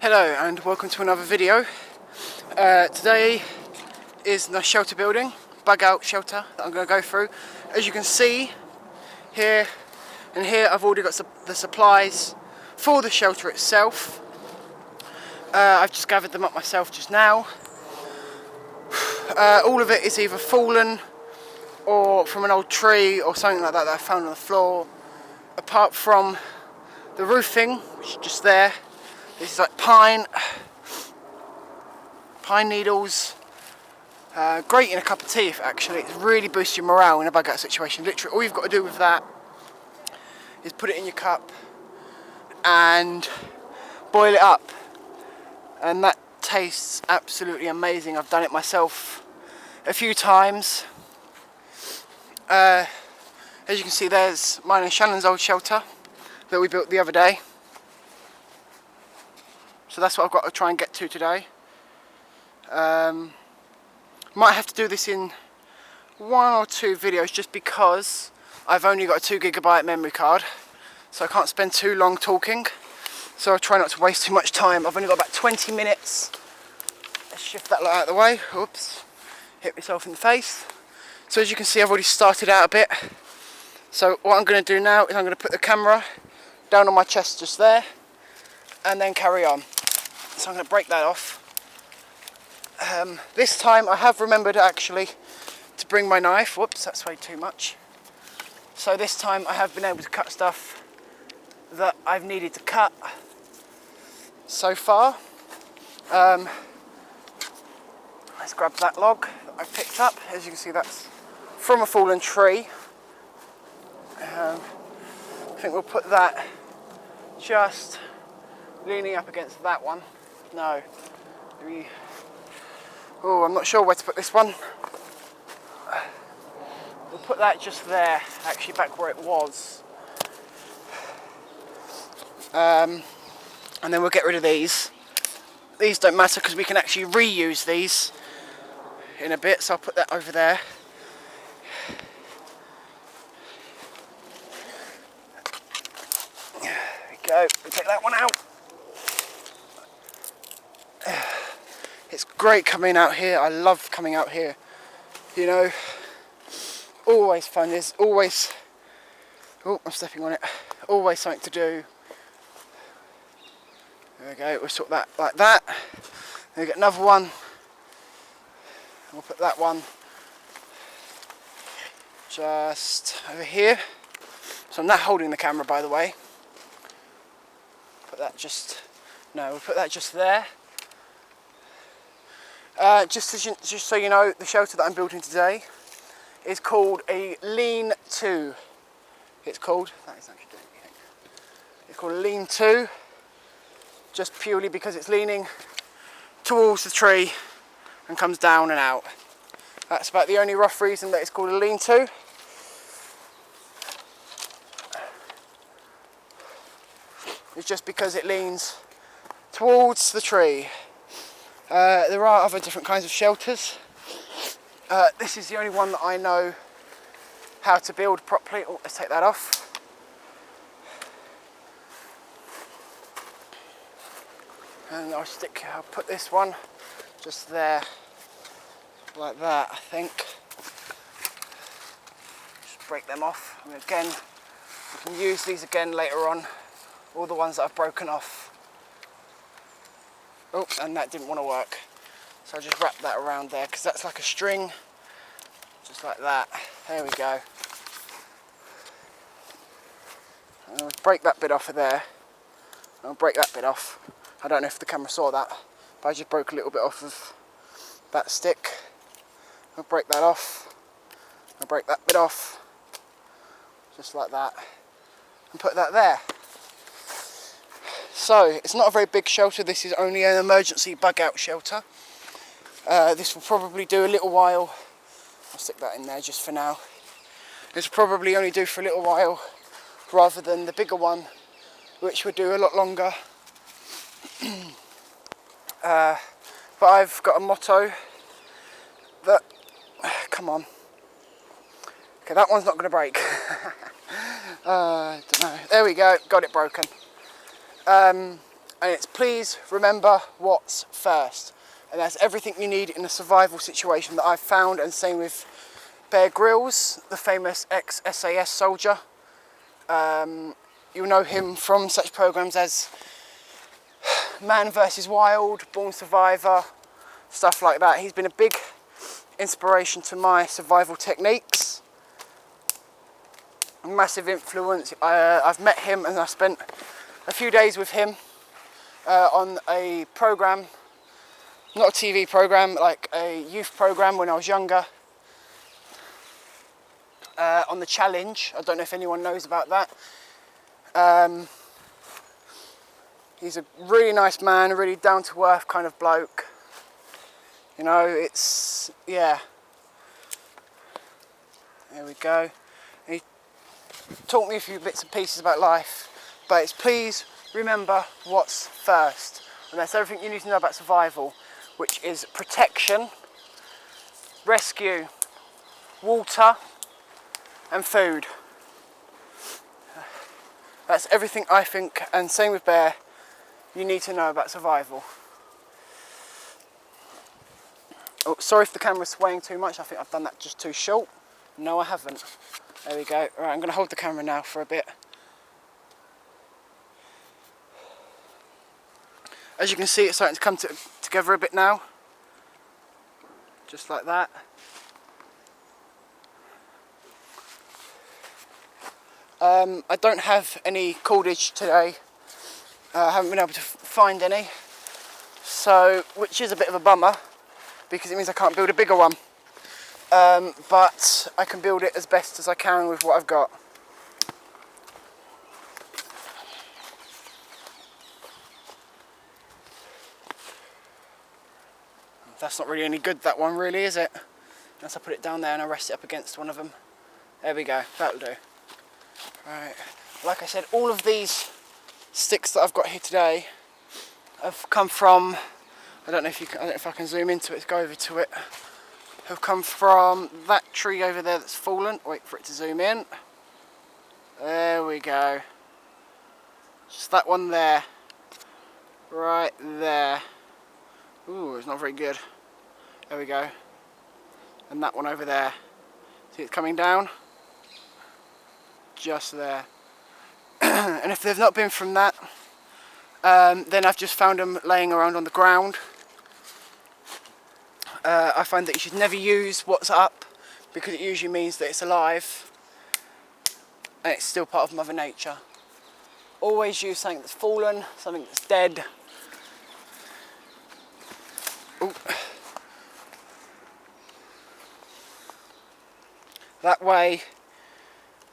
Hello and welcome to another video. Today is the shelter building, bug out shelter that I'm going to go through. As you can see here and here, I've already got the supplies for the shelter itself. I've just gathered them up myself just now. All of it is either fallen or from an old tree or something like that I found on the floor. Apart from the roofing, which is just there. This is like pine needles. Great in a cup of tea, actually. It really boosts your morale in a bug out situation. Literally, all you've got to do with that is put it in your cup and boil it up. And that tastes absolutely amazing. I've done it myself a few times. As you can see, there's mine and Shannon's old shelter that we built the other day. So that's what I've got to try and get to today. Might have to do this in 1 or 2 videos just because I've only got a 2 GB memory card, so I can't spend too long talking. So I'll try not to waste too much time. I've only got about 20 minutes. Let's shift that lot out of the way. Oops, hit myself in the face. So as you can see, I've already started out a bit. So what I'm going to do now is I'm going to put the camera down on my chest just there and then carry on. So I'm going to break that off. This time I have remembered actually to bring my knife. Whoops, that's way too much. So this time I have been able to cut stuff that I've needed to cut so far. Let's grab that log that I picked up. As you can see, that's from a fallen tree. I think we'll put that just leaning up against that one. No. Oh, I'm not sure where to put this one. We'll put that just there, actually back where it was. And then we'll get rid of these. These don't matter because we can actually reuse these in a bit, so I'll put that over there. There we go, we'll take that one out. It's great coming out here. I love coming out here. You know, always fun. There's always, oh, I'm stepping on it. Always something to do. There we go. We'll sort that like that. Then we get another one. We'll put that one just over here. So I'm not holding the camera, by the way. Put that just, no, we'll put that just there. Just so you know, the shelter that I'm building today is called a lean-to. It's called, that is actually doing anything. It's called a lean-to, just purely because it's leaning towards the tree and comes down and out. That's about the only rough reason that it's called a lean-to. It's just because it leans towards the tree. There are other different kinds of shelters. This is the only one that I know how to build properly. Oh, let's take that off. And I'll put this one just there, like that, I think. Just break them off. And again, we can use these again later on, all the ones that I've broken off. Oh, and that didn't want to work. So I'll just wrap that around there, because that's like a string, just like that. There we go. And I'll break that bit off of there. I'll break that bit off. I don't know if the camera saw that, but I just broke a little bit off of that stick. I'll break that off. I'll break that bit off, just like that, and put that there. So, it's not a very big shelter. This is only an emergency bug out shelter. This will probably do a little while. I'll stick that in there just for now. This will probably only do for a little while, rather than the bigger one, which would do a lot longer. But I've got a motto that, come on. Okay, that one's not going to break. Don't know. There we go, got it broken. and it's please remember what's first. And that's everything you need in a survival situation that I've found, and same with Bear Grylls, the famous ex-SAS soldier. You'll know him from such programs as Man vs Wild, Born Survivor, stuff like that. He's been a big inspiration to my survival techniques. Massive influence. I've met him and I spent a few days with him on a program, not a TV program, like a youth program when I was younger, on the Challenge. I don't know if anyone knows about that. He's a really nice man, a really down-to-earth kind of bloke. You know, it's, yeah. There we go. He taught me a few bits and pieces about life, but it's please remember what's first. And that's everything you need to know about survival, which is protection, rescue, water, and food. That's everything I think, and same with Bear, you need to know about survival. Oh, sorry if the camera's swaying too much. I think I've done that just too short. No, I haven't. There we go. Right, I'm going to hold the camera now for a bit. As you can see, it's starting to come together a bit now. Just like that. I don't have any cordage today. I haven't been able to find any, so which is a bit of a bummer because it means I can't build a bigger one. But I can build it as best as I can with what I've got. That's not really any good, that one really, is it? Unless I put it down there and I rest it up against one of them. There we go, that'll do. Right, like I said, all of these sticks that I've got here today have come from, I don't know if I can zoom into it, go over to it, have come from that tree over there that's fallen. Wait for it to zoom in. There we go. Just that one there. Right there. Ooh, it's not very good. There we go. And that one over there. See it's coming down? Just there. And if they've not been from that, then I've just found them laying around on the ground. I find that you should never use what's up because it usually means that it's alive and it's still part of Mother Nature. Always use something that's fallen, something that's dead. Ooh. That way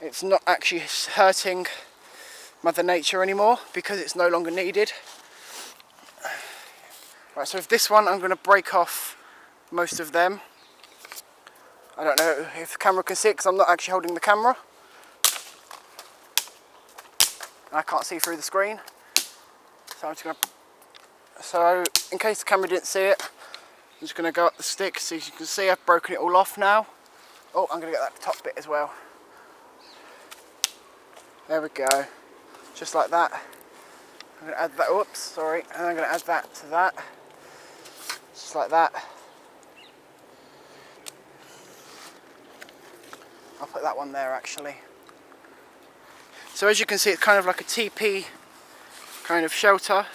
it's not actually hurting Mother Nature anymore because it's no longer needed. Right, so with this one I'm going to break off most of them. I don't know if the camera can see it because I'm not actually holding the camera. I can't see through the screen. So I'm just going to... So in case the camera didn't see it, I'm just going to go up the stick so you can see I've broken it all off now. Oh, I'm going to get that top bit as well. There we go, just like that. I'm going to add that, whoops, sorry, and I'm going to add that to that, just like that. I'll put that one there actually. So as you can see, it's kind of like a teepee kind of shelter.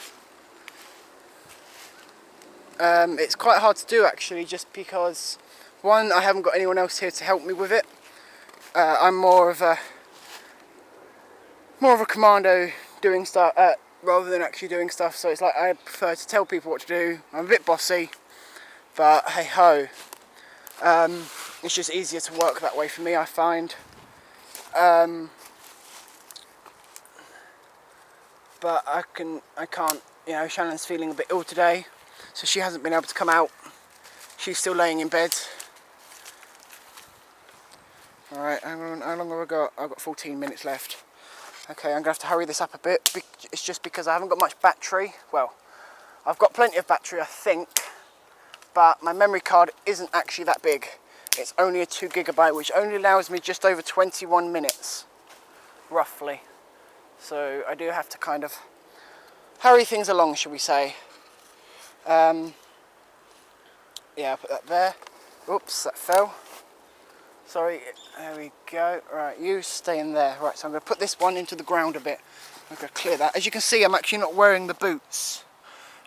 It's quite hard to do actually, just because, one, I haven't got anyone else here to help me with it. I'm more of a commando doing stuff rather than actually doing stuff, so it's like I prefer to tell people what to do. I'm a bit bossy, but hey ho, it's just easier to work that way for me, I find. But I can't, you know, Shannon's feeling a bit ill today, so she hasn't been able to come out. She's still laying in bed. Alright, how long have I got? I've got 14 minutes left. Okay, I'm going to have to hurry this up a bit. It's just because I haven't got much battery. Well, I've got plenty of battery, I think, but my memory card isn't actually that big. It's only a 2 GB, which only allows me just over 21 minutes, roughly. So I do have to kind of hurry things along, shall we say. Yeah, I'll put that there. Oops, that fell. Sorry, there we go. Right, you stay in there. Right, so I'm going to put this one into the ground a bit. I'm going to clear that. As you can see, I'm actually not wearing the boots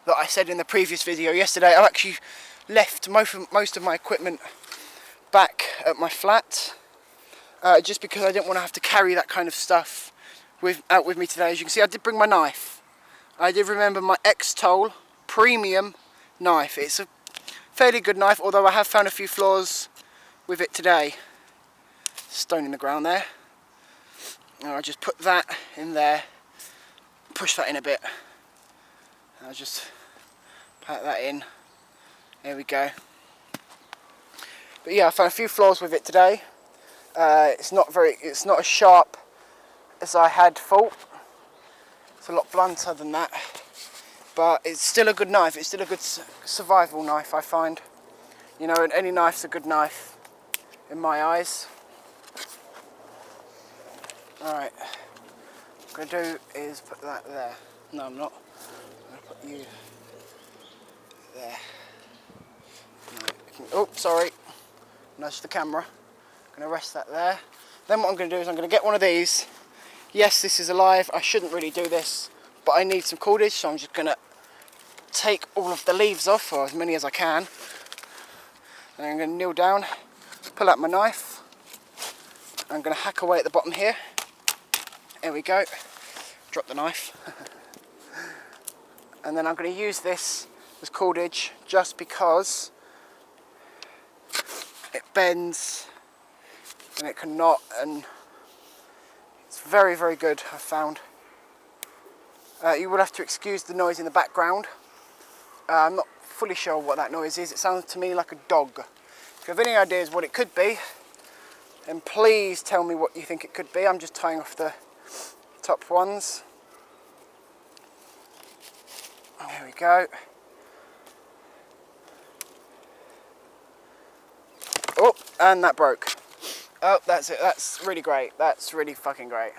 that I said in the previous video yesterday. I've actually left most of my equipment back at my flat, just because I didn't want to have to carry that kind of stuff out with me today. As you can see, I did bring my knife. I did remember my X-Toll premium knife. It's a fairly good knife, although I have found a few flaws with it today. Stone in the ground there. And I'll just put that in there, push that in a bit. I'll just pat that in. There we go. But yeah, I found a few flaws with it today. It's not as sharp as I had thought. It's a lot blunter than that. But it's still a good knife. It's still a good survival knife, I find. You know, and any knife's a good knife in my eyes. Alright, what I'm going to do is put that there. No, I'm not. I'm going to put you there. No, oh, sorry. Nudge the camera. I'm going to rest that there. Then what I'm going to do is I'm going to get one of these. Yes, this is alive. I shouldn't really do this, but I need some cordage, so I'm just going to take all of the leaves off, or as many as I can. And I'm going to kneel down, pull out my knife. I'm going to hack away at the bottom here. There we go. Drop the knife. And then I'm going to use this as cordage just because it bends and it can knot, and it's very, very good, I've found. You will have to excuse the noise in the background. I'm not fully sure what that noise is. It sounds to me like a dog. If you have any ideas what it could be, then please tell me what you think it could be. I'm just tying off the top ones. There we go. Oh, and that broke. Oh, that's it. That's really great. That's really fucking great.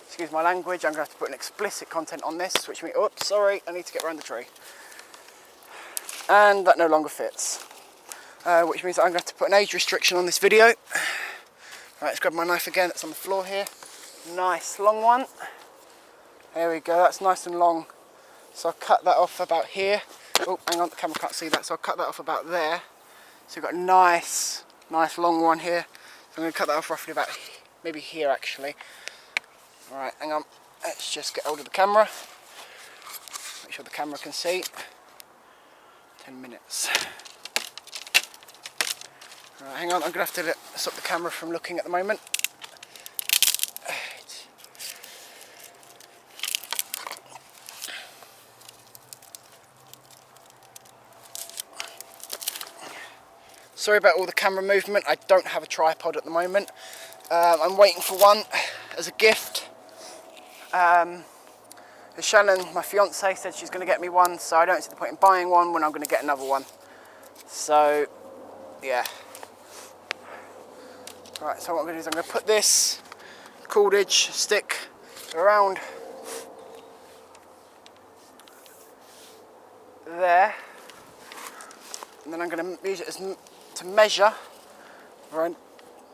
Excuse my language. I'm going to have to put an explicit content on this, which means... Oh, sorry. I need to get around the tree. And that no longer fits. Which means I'm going to have to put an age restriction on this video. Right, let's grab my knife again. That's on the floor here. Nice long one. There we go. That's nice and long. So I'll cut that off about here. Oh, hang on. The camera can't see that. So I'll cut that off about there. So we've got a nice long one here. So I'm going to cut that off roughly about maybe here actually. Alright, hang on. Let's just get hold of the camera. Make sure the camera can see. 10 minutes. Alright, hang on. I'm going to have to stop the camera from looking at the moment. Sorry about all the camera movement. I don't have a tripod at the moment. I'm waiting for one as a gift. Shannon, my fiance, said she's going to get me one, so I don't see the point in buying one when I'm going to get another one. So, yeah. Right, so what I'm going to do is I'm going to put this cordage stick around there, and then I'm going to use it to measure where I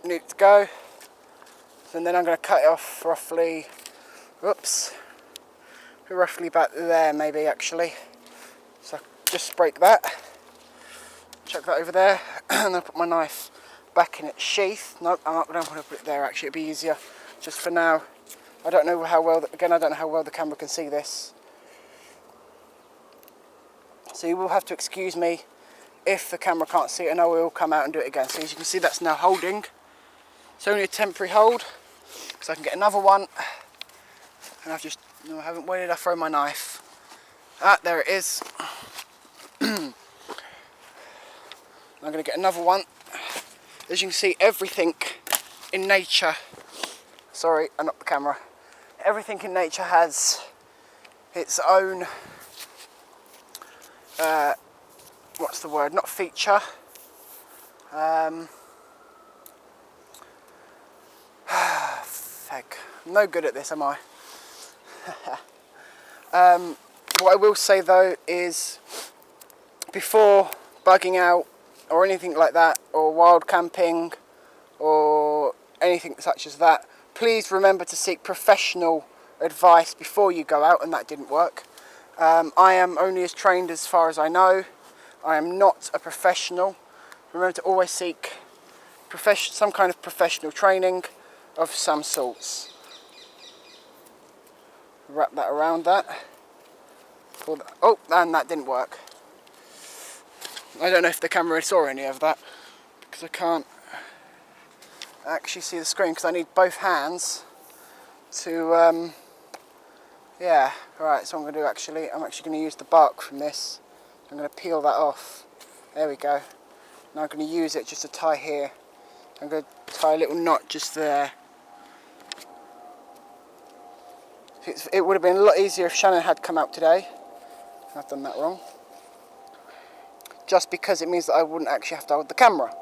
need it to go. And then I'm going to cut it off roughly, roughly about there maybe actually. So just break that, chuck that over there, and then put my knife back in its sheath. Nope, I don't want to put it there actually, it'd be easier just for now. I don't know how well, again I don't know how well the camera can see this. So you will have to excuse me if the camera can't see it, and I will come out and do it again. So as you can see, that's now holding. It's only a temporary hold, because I can get another one. And I've just, no, I haven't, where did I throw my knife? Ah, there it is. I'm going to get another one. As you can see, everything in nature, sorry, I knocked the camera. Everything in nature has its own, what's the word, not feature. Heck, I'm no good at this, am I? What I will say though is, before bugging out or anything like that, or wild camping or anything such as that, please remember to seek professional advice before you go out, and that didn't work. I am only as trained as far as I know. I am not a professional. Remember to always seek some kind of professional training of some sorts. Wrap that around that. Oh, and that didn't work. I don't know if the camera saw any of that, because I can't actually see the screen, because I need both hands to yeah. Right, so I'm going to do I'm actually going to use the bark from this. I'm going to peel that off. There we go. Now I'm going to use it just to tie here. I'm going to tie a little knot just there. It would have been a lot easier if Shannon had come out today. I've done that wrong. Just because it means that I wouldn't actually have to hold the camera.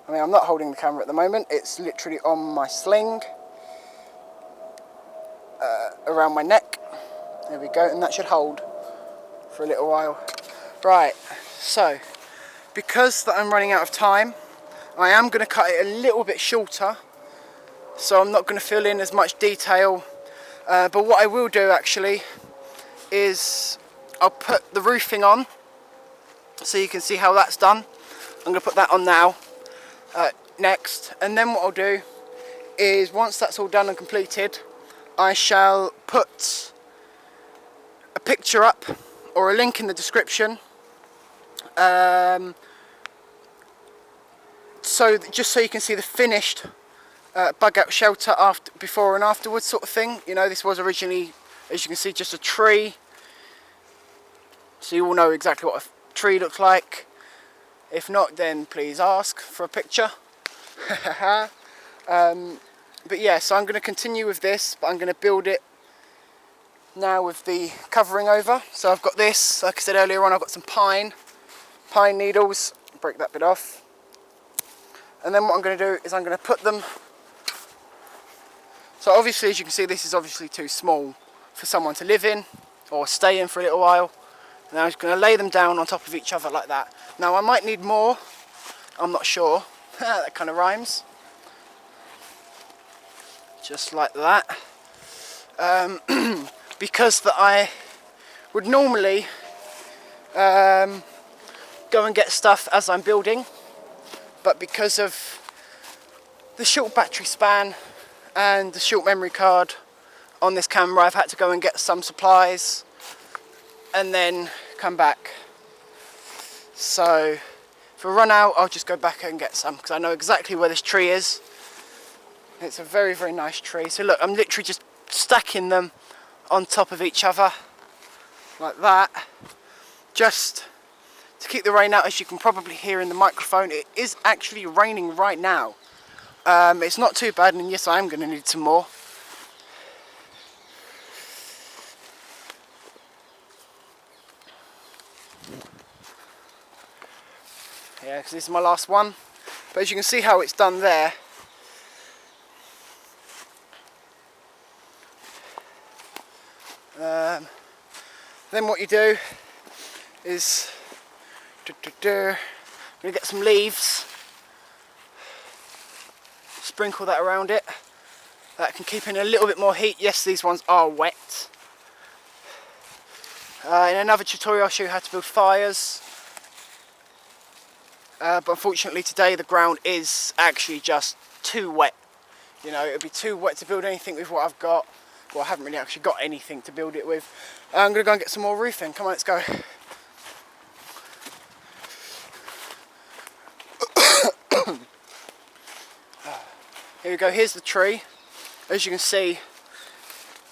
I mean, I'm not holding the camera at the moment. It's literally on my sling, around my neck. There we go, and that should hold for a little while. Right, so because that I'm running out of time, I am going to cut it a little bit shorter, so I'm not going to fill in as much detail. But what I will do actually is I'll put the roofing on, so you can see how that's done. I'm going to put that on now, next, and then what I'll do is, once that's all done and completed, I shall put a picture up or a link in the description, just so you can see the finished bug out shelter before and afterwards sort of thing. You know, this was originally, as you can see, just a tree, so you all know exactly what a tree looks like. If not, then please ask for a picture. But yeah, so I'm going to continue with this, but I'm going to build it now with the covering over. So I've got this, like I said earlier on, I've got some pine needles. Break that bit off. And then what I'm going to do is I'm going to put them. So obviously, as you can see, this is obviously too small for someone to live in or stay in for a little while. And I'm just going to lay them down on top of each other like that. Now I might need more, I'm not sure. That kind of rhymes. Just like that. Because that I would normally go and get stuff as I'm building, but because of the short battery span and the short memory card on this camera, I've had to go and get some supplies and then come back. So if I run out, I'll just go back and get some, because I know exactly where this tree is. It's a very, very nice tree. So look, I'm literally just stacking them on top of each other like that, just to keep the rain out. As you can probably hear in the microphone, it is actually raining right now. It's not too bad, and yes, I am going to need some more. Yeah, because this is my last one. But as you can see how it's done there, then what you do is I'm going to get some leaves, sprinkle that around it. That can keep in a little bit more heat. Yes, these ones are wet. In another tutorial I'll show you how to build fires. But unfortunately today the ground is actually just too wet. You know, it would be too wet to build anything with what I've got. Well, I haven't really actually got anything to build it with. I'm going to go and get some more roofing. Come on, let's go. Here we go, here's the tree. As you can see,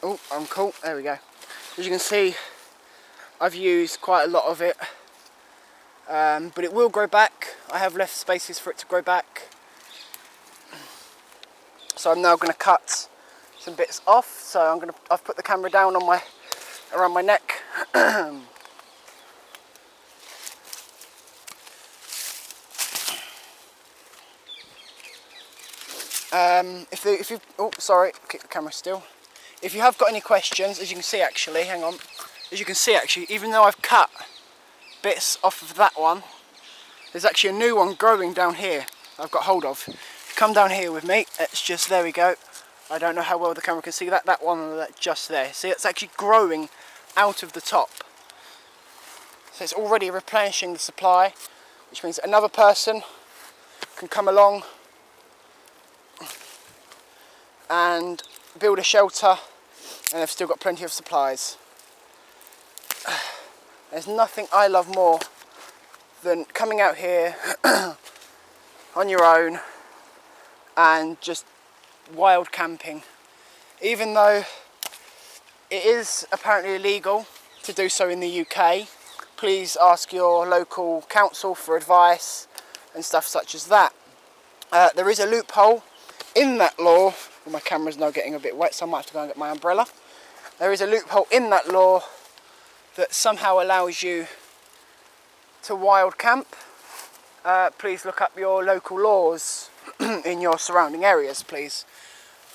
oh, I'm cool, there we go. As you can see, I've used quite a lot of it. But it will grow back. I have left spaces for it to grow back. So I'm now going to cut some bits off. So I've put the camera down on around my neck. Oh sorry, keep the camera still. If you have got any questions, as you can see actually, hang on, as you can see actually, even though I've cut bits off of that one, there's actually a new one growing down here I've got hold of. Come down here with me, it's just, there we go. I don't know how well the camera can see that one just there. See, it's actually growing out of the top. So it's already replenishing the supply, which means another person can come along and build a shelter, and they've still got plenty of supplies. There's nothing I love more than coming out here on your own and just wild camping. Even though it is apparently illegal to do so in the UK, please ask your local council for advice and stuff such as that. There is a loophole in that law. Well, my camera's now getting a bit wet, so I might have to go and get my umbrella. There is a loophole in that law that somehow allows you to wild camp. Please look up your local laws in your surrounding areas, please.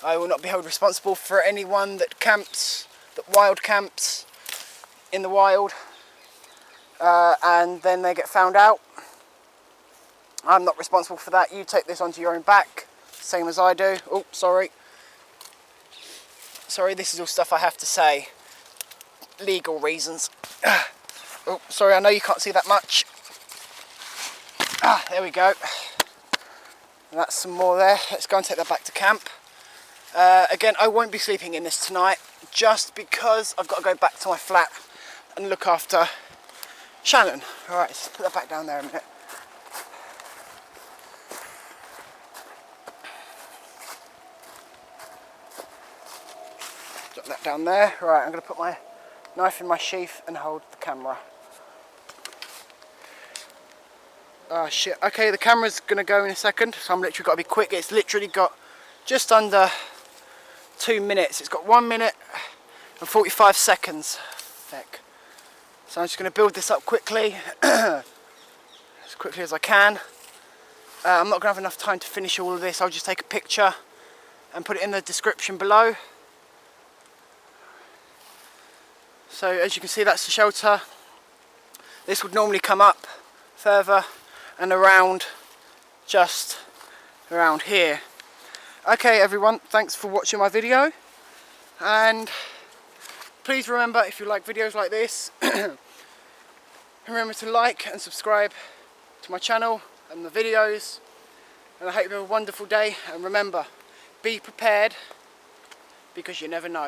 I will not be held responsible for anyone that wild camps in the wild, and then they get found out. I'm not responsible for that. You take this onto your own back, same as I do. Oh, sorry. Sorry, this is all stuff I have to say. Legal reasons. Oh, sorry, I know you can't see that much. There we go. And that's some more there. Let's go and take that back to camp. Again, I won't be sleeping in this tonight, just because I've got to go back to my flat and look after Shannon. Alright, let's put that back down there a minute. Drop that down there. Right, I'm going to put my knife in my sheath and hold the camera. Oh shit, okay, the camera's going to go in a second, so I'm literally got to be quick. It's literally got just under 2 minutes. It's got 1 minute and 45 seconds. Heck. So I'm just going to build this up quickly, as quickly as I can. I'm not going to have enough time to finish all of this. I'll just take a picture and put it in the description below. So as you can see, that's the shelter. This would normally come up further and around, just around here. Okay everyone, thanks for watching my video, and please remember, if you like videos like this, remember to like and subscribe to my channel and the videos, and I hope you have a wonderful day. And remember, be prepared, because you never know.